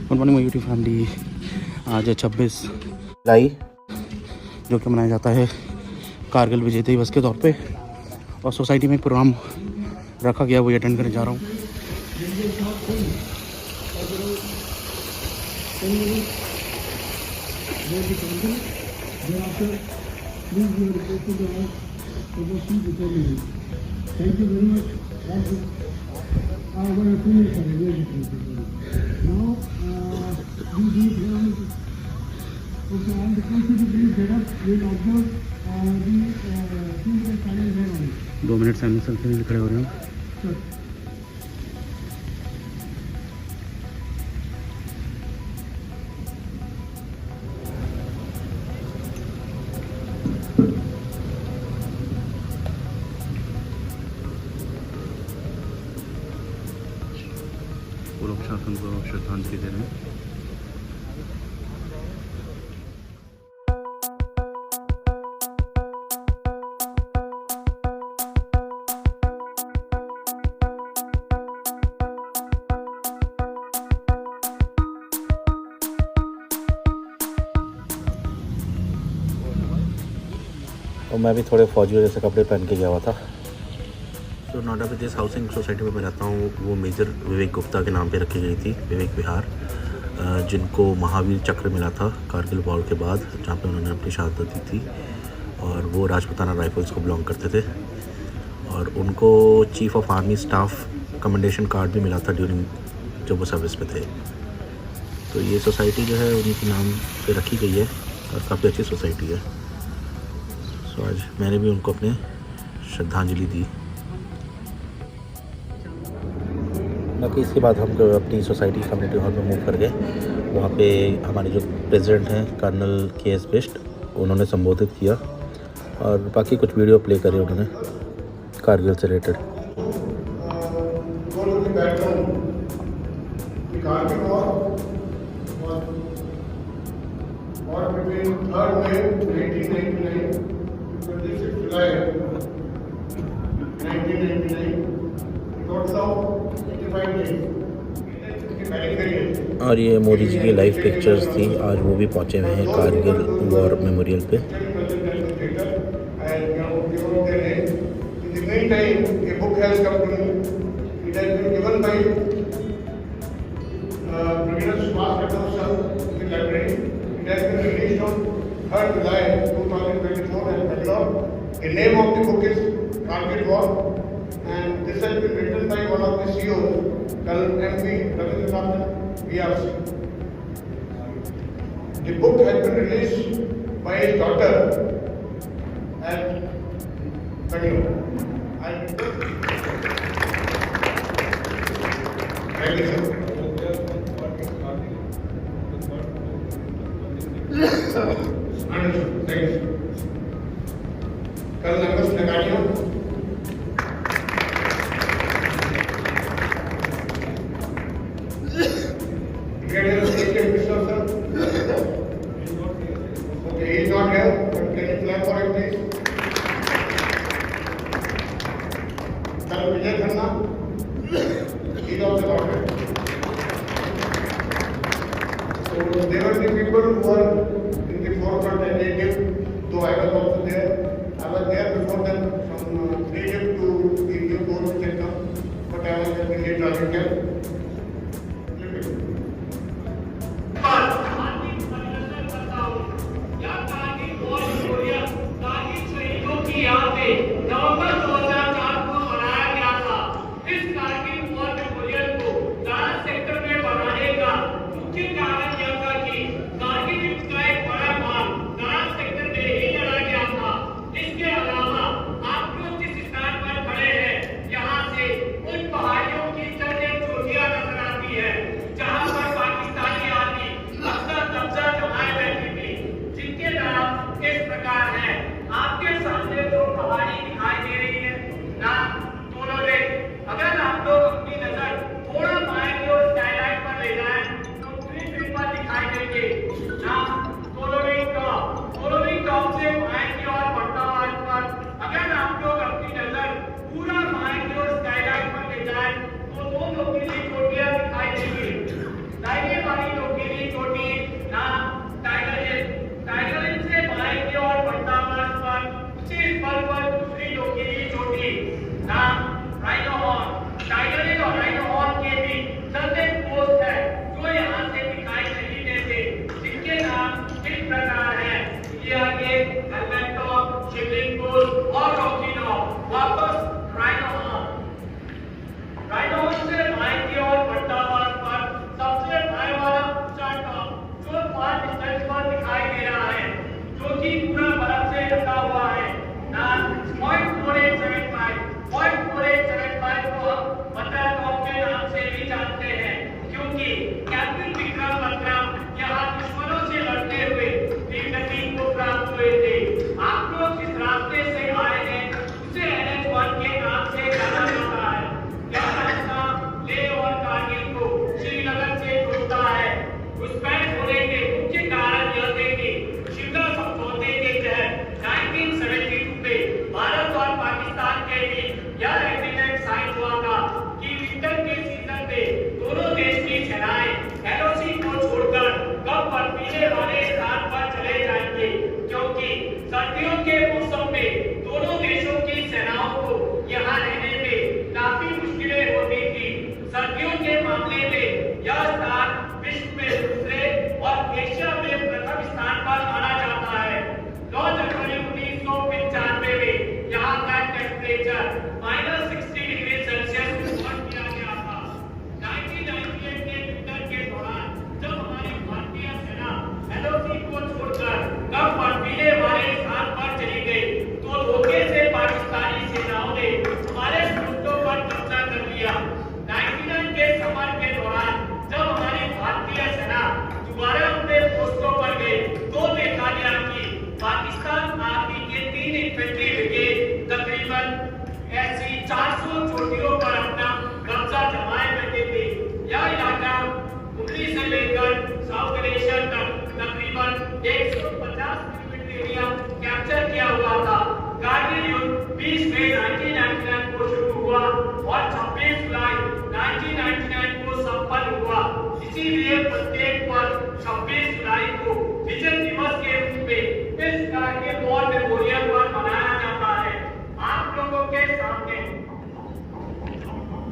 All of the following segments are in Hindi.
Good morning my YouTube family. आज है 26 जुलाई, जो कि मनाया जाता है कारगिल विजय दिवस के तौर पे, और सोसाइटी में एक प्रोग्राम रखा गया, वही अटेंड करने जा रहा हूँ। Thank you very much. Now, we do and the constitution set up will observe the 2 minute silence ceremony. 2 minute silence के लिए खड़े हो रहे हैं। Sure. पूर्व शासन को श्रद्धांजलि दे रहे हैं। और मैं भी थोड़े फौजी जैसे कपड़े पहन के गया हुआ था। तो नोएडा में जिस हाउसिंग सोसाइटी में मैं रहता हूँ वो मेजर विवेक गुप्ता के नाम पे रखी गई थी, विवेक विहार, जिनको महावीर चक्र मिला था कारगिल वॉर के बाद, जहाँ पे उन्होंने अपनी शहादत दी थी। और वो राजपूताना राइफल्स को बिलोंग करते थे, और उनको chief of army staff commendation card भी मिला था ड्यूरिंग जब वो सर्विस में थे। तो ये सोसाइटी जो है उन्हीं के नाम पे रखी गई है और काफ़ी अच्छी सोसाइटी है। तो आज मैंने भी उनको अपने श्रद्धांजलि दी। बाकी इसके बाद हम अपनी सोसाइटी कम्युनिटी हॉल में मूव कर गए। वहाँ पे हमारे जो प्रेसिडेंट हैं कर्नल के.एस. बिष्ट, उन्होंने संबोधित किया, और बाकी कुछ वीडियो प्ले करे उन्होंने कारगिल से रिलेटेड। और ये मोदी जी की लाइव पिक्चर्स थी। आज वो भी पहुंचे हुए हैं कारगिल वॉर मेमोरियल पे। The name of the book is Kargil War, and this has been written by one of the CEOs, Colonel M.V. Ravindranath V.R.C. The book has been released by his daughter at Bangalore. Thank you, sir. Understood. Thank you, sir. कल नंबर्स लगाइए। Okay, he is not here, but can you clap for him, please? Colonel Vijay Khanna, he is also not here. So there were the people who were in the forefront and they gave, though I was also there. I was there before them from 3 to the new board which had come, but I was in the late traffic camp. Capture किया हुआ था। कारगिल युद्ध 20 मई 1999 को शुरू हुआ और 26 जुलाई 1999 को संपन्न हुआ। इसीलिए प्रत्येक वर्ष 26 जुलाई को विजय दिवस के रूप में इस कारगिल वॉर मेमोरियल पर मनाया जाता है। आप लोगों के सामने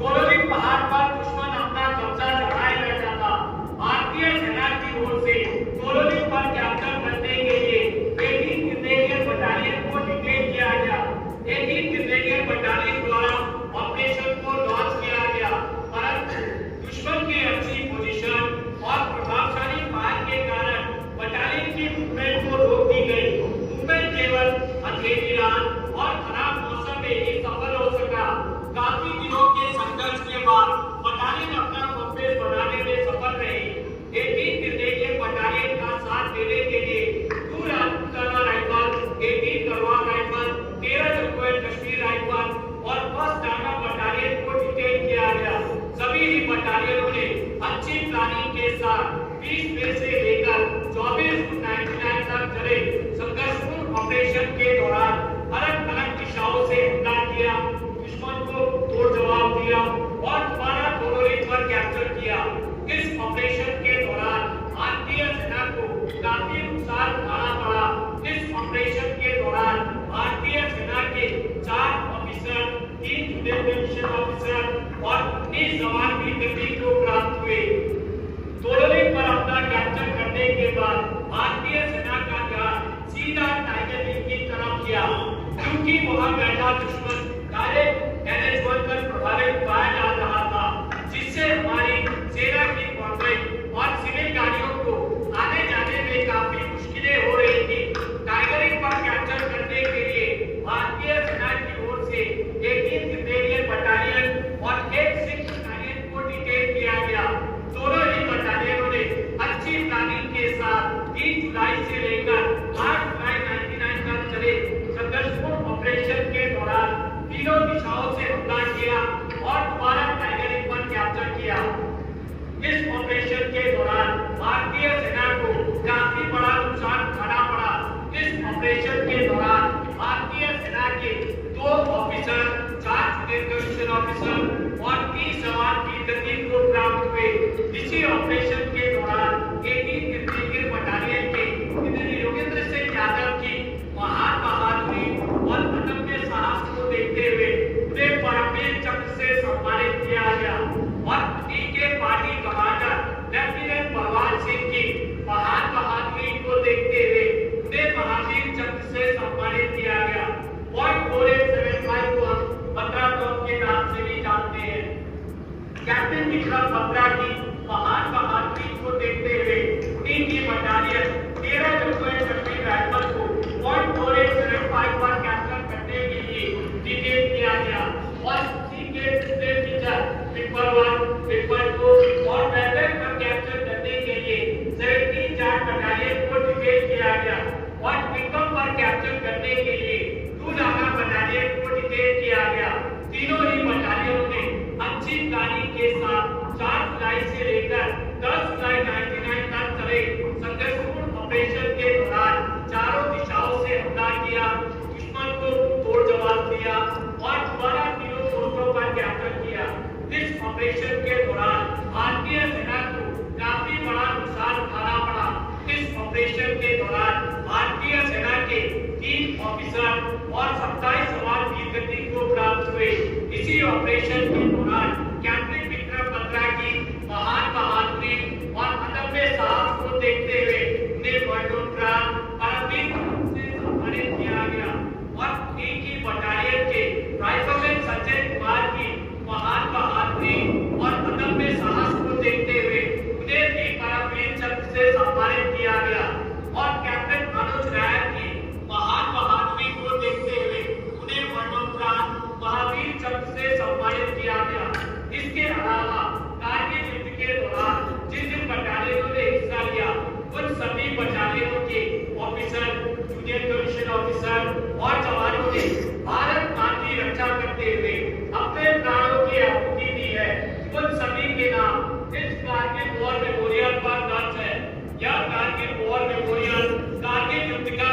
गोलोलिक पहाड़ पर दुश्मन अपना कब्जा जमाए बैठा था। भारतीय सेना की ओर से गोलोलिक पर कैप्चर करने के लिए 18 ग्रेनेडियर बटालियन को डिक्लेयर किया गया। 18 ग्रेनेडियर बटालियन द्वारा ऑपरेशन को लॉन्च किया गया, परंतु दुश्मन की अच्छी पोजीशन और प्रभावशाली फायर के कारण बटालियन की मूवमेंट को रोक दी गई। मूवमेंट केवल अंधेरी रात और खराब मौसम में ही सफल हो सका। काफी दिनों के संघर्ष के बाद बटालियन अपना वापस बनाने में सफल रही। 18 ग्रेनेडियर बटालियन का साथ देने के लिए 2 Rajputana rifle, 18 Garhwal rifle, 13 Jammu and Kashmir rifle और 1st टाटा बटालियन को डिटेल किया गया। सभी ही बटालियनों ने अच्छी प्लानिंग के साथ 20 मई से लेकर 24 जून 1999 तक चले संघर्षपूर्ण ऑपरेशन के दौरान अलग अलग दिशाओं से हमला किया, दुश्मन को तोड़ जवाब दिया और दोबारा गोलोलिक पर कैप्चर किया। इस ऑपरेशन के दौरान भारतीय सेना को काफी नुकसान उठाना पड़ा। इस ऑपरेशन के दौरान भारतीय सेना के 4 ऑफिसर, 3 जूनियर मिशन ऑफिसर और 19 जवान भी वीरगति को प्राप्त हुए। गोलोलिक पर अपना कैप्चर करने के बाद भारतीय सेना का ध्यान सीधा टाइगर हिल की तरफ गया, क्योंकि वहां बैठा दुश्मन डायरेक्ट NH-1 पर प्रभावित पाया जा रहा था, जिससे हमारी सेना की कॉन्वॉय और सिविल गाड़ियों को आने जाने में काफी मुश्किलें हो रही थी। टाइगर हिल पर कैप्चर करने के लिए भारतीय सेना की ओर से 18 ग्रेनेडियर बटालियन और 1 सिख बटालियन को डिटेल किया गया। दोनों ही बटालियनों ने अच्छी प्लानिंग के साथ 3 जुलाई से लेकर 8 जुलाई 1999 तक चले संघर्षपूर्ण ऑपरेशन के दौरान तीनों दिशाओं से हमला किया और दोबारा टाइगर हिल पर कैप्चर किया। इस ऑपरेशन के दौरान भारतीय सेना को काफी बड़ा नुकसान उठाना पड़ा। इस ऑपरेशन के दौरान भारतीय सेना के 2 ऑफिसर, 4 जूनियर कमीशन ऑफिसर और 30 जवान वीरगति को प्राप्त हुए। इसी ऑपरेशन के दौरान 18 ग्रेनेडियर बटालियन के योगेंद्र सिंह यादव की महान बहादुरी और अदम्य साहस को देखते हुए उन्हें परमवीर चक्र से सम्मानित किया गया और के party commander lieutenant Balwan Singh की महान बहादुरी को देखते हुए उन्हें महावीर चक्र से सम्मानित किया गया। पॉइंट 4875 को हम बत्रा टॉप के नाम से भी जानते हैं। कैप्टन विक्रम बत्रा की महान बहादुरी को देखते हुए उन्हीं की battalion 13 Jammu and Kashmir rifle को पॉइंट 4875 पर कैप्चर करने के लिए डिटेल किया गया और इसी के दूसरे फीचर पेपर 1, पेपर 2 और बैटल पर कैप्चर करने के लिए 74 बटालियन को डिटेल किया गया और विक्रम पर कैप्चर करने के लिए 2 नागा बटालियन को डिटेल किया गया। तीनों ही बटालियनों ने अच्छी प्लानिंग के साथ 4 जुलाई से लेकर 10 जुलाई 1999 तक चले संघर्षपूर्ण ऑपरेशन के दौरान चारों दिशाओं से हमला किया, दुश्मन को तोड़ जवाब दिया और दोबारा तीनों पोस्टों पर कैप्चर किया। इस ऑपरेशन के दौरान भारतीय सेना को काफी बड़ा नुकसान उठाना पड़ा। इस ऑपरेशन के दौरान भारतीय सेना के 3 ऑफिसर और 27 जवान वीरगति को प्राप्त हुए। इसी ऑपरेशन के दौरान कैप्टन विक्रम बत्रा की महान बहादुरी और अदम्य साहस को देखते हुए उन्हें मरणोपरांत परमवीर से सम्मानित किया गया और उन्हीं की बटालियन के राइफलमैन संजय कुमार की महान बहादुरी और अदम्य साहस को देखते हुए उन्हें भी परमवीर चक्र से सम्मानित किया गया और कैप्टन अनुज राय की महान बहादुरी को देखते हुए उन्हें मरणोपरांत महावीर चक्र से सम्मानित किया गया। इसके अलावा कारगिल युद्ध के दौरान जिन जिन बटालियनों ने हिस्सा लिया उन सभी बटालियनों के ऑफिसर, जूनियर कमीशन ऑफिसर और जवानों ने भारत मां की रक्षा करते हुए अपने प्राणों की आहुति दी है। उन सभी के नाम इस कारगिल वॉर मेमोरियल पर दर्ज है। यह कारगिल वॉर मेमोरियल कारगिल युद्ध का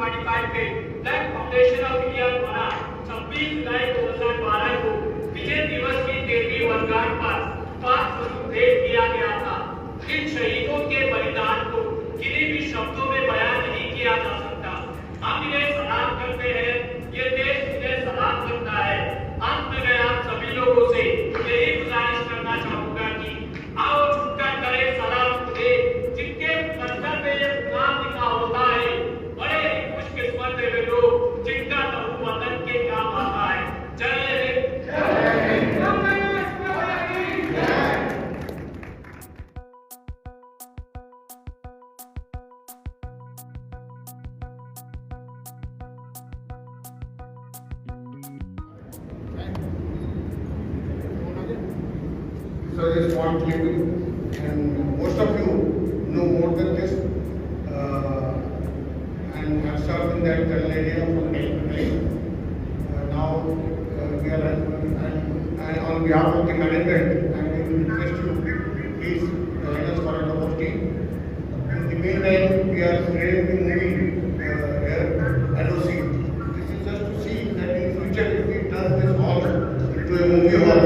1945 में ब्लैक फाउंडेशन ऑफ इंडिया द्वारा 26 जुलाई 2012 को विजय दिवस की 13वीं वर्षगांठ पर पाक स्वरूप भेंट किया गया था। इन शहीदों के बलिदान को किन्हीं भी शब्दों में बयान नहीं किया जा सकता। हम इन्हें सलाम करते हैं, ये देश इन्हें सलाम करता है। अंत में मैं आप सभी लोगों से यही गुजारिश करना चाहूंगा कि आओ झुककर करें सलाम उन्हें जिनके कंधर पे ये नाम लिखा होता है। बड़े ही खुशकिस्मत है वे लोग जिनका लहू वतन के काम आता है। जय हिंद, जय Hind. So it is small clipping, and most of you know more than this, and have served in that area from time to time. Now we are, and on behalf of the management, I will request you please join us for a cup of tea. In the meantime, we are creating the movie here, LOC. This is just to see that in future if we turn this hall into a movie hall.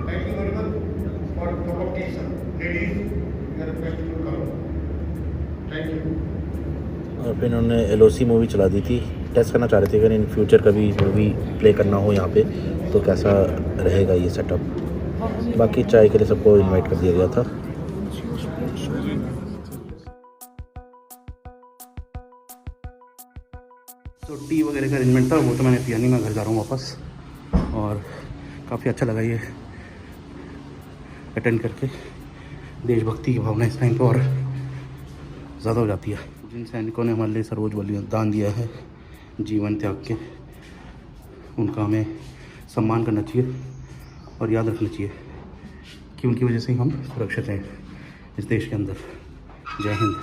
Thank you very much for cup of tea, sir. Ladies, you are requested to come. Thank you. और फिर इन्होंने LOC मूवी चला दी थी। टेस्ट करना चाह रहे थे कि इन फ्यूचर कभी मूवी प्ले करना हो यहाँ पे तो कैसा रहेगा ये सेटअप। बाकी चाय के लिए सबको इनवाइट कर दिया गया था। तो टी वगैरह का अरेंजमेंट था, वो तो मैंने पिया नहीं, मैं घर जा रहा हूँ वापस। और काफ़ी अच्छा लगा ये अटेंड करके। देशभक्ति की भावना इस टाइम पर और ज़्यादा हो जाती है। जिन सैनिकों ने हमारे लिए सर्वोच्च बलिदान दिया है जीवन त्याग के, उनका हमें सम्मान करना चाहिए और याद रखना चाहिए कि उनकी वजह से ही हम सुरक्षित हैं इस देश के अंदर। जय हिंद।